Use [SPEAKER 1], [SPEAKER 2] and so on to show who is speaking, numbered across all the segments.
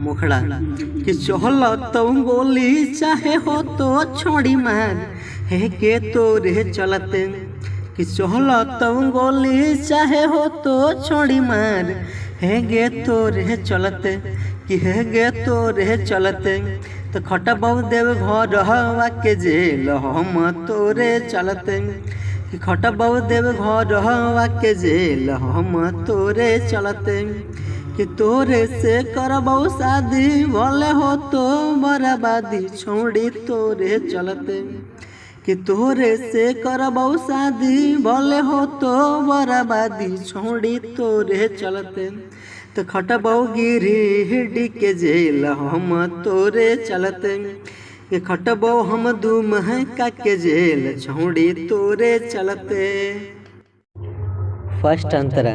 [SPEAKER 1] मुखड़ा कि चहल तुम गोली चाहे हो तो छोड़ी मार है के तोरे चलते कि चहल तुम गोली चाहे हो तो छोड़ी मार है गे तोरे चलते कि है गे तोरे चलते तो खटा बहु देव घर हवा के जेल हम तोरे चलते कि खटा बहु देव घर हवा के जेल हम तोरे चलते कि तोरे से करबौ शादी भले हो तो बराबादी छोड़ी तोरे चलते कि तोरे से करबौ शादी भले हो तो बराबादी छोड़ी तोरे चलते तो खटबौ गिरिडीह के जेल हम तोरे चलते कि खटबौ हम दू महका के जेल छोड़ी तोरे चलते। फर्स्ट अंतरा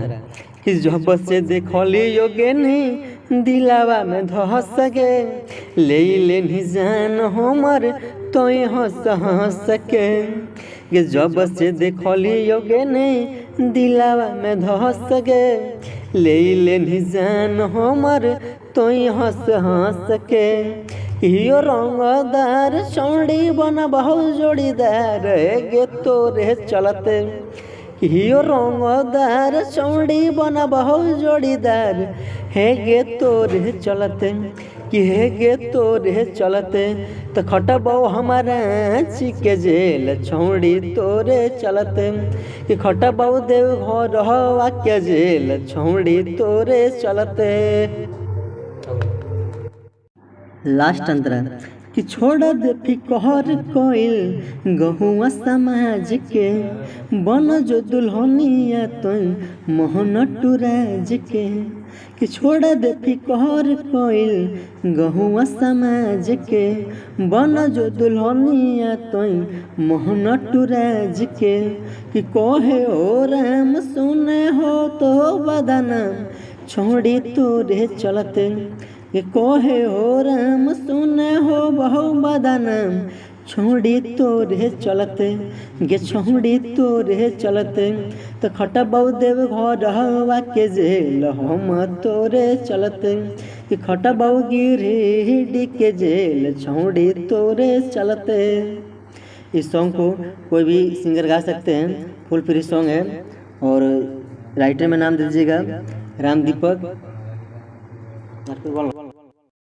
[SPEAKER 1] कि जब से देखली योगे नहीं दिलावा में धस गे ले जान हमर तो हंस के कि जब से देखली योगे नहीं दिलावा में धस गे ले जान हमर तो हंस के यो रंगदार चौड़ी बना बहु जोड़ीदार गे तोरे चलते हियो रंगदार चौड़ी बना बहु जोड़ीदार है गे तोरे चलते कि है गे तोरे चलते तो खटबौ हमारा के जेल छौड़ी तोरे चलते कि खटबौ देव घर हवा के जेल छौड़ी तोरे चलते। लास्ट अंतरा कि छोड़ दे फिकर कोइल गहुआ समाज के बन जो दुल्हनिया तो मोहन टूराज के कि छोड़ दे फिकर कोइल गहुआ समाज के बन जो दुल्हनिया तो मोहन टूराज के कि कहे ओ राम सुने हो तो बदनाम छोड़ी तोरे चलते कि कहे हो राम सुने हो बहु बदनाम छोड़ी तोरे चलते गे छोड़ी तोरे चलते तो खटबौ देव घर हवा के जेल हम तोरे चलते कि खटबौ गिरिडीह के जेल छोड़ी तोरे चलते। इस सॉन्ग को कोई भी सिंगर गा सकते हैं, फुल फ्री सॉन्ग है और राइटर में नाम दीजिएगा राम दीपक।